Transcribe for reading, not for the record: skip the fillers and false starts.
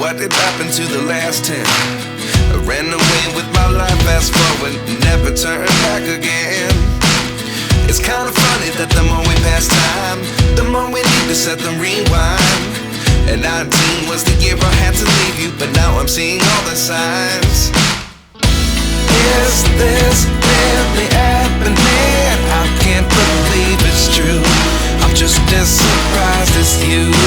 What did happen to the last 10? I ran away with my life, fast forward, never turn back again. It's kind of funny that the more we pass time, the more we need to set them rewind. And 19 was the year I had to leave you, but now I'm seeing all the signs. Is this really happening? I can't believe it's true. I'm just as surprised as you.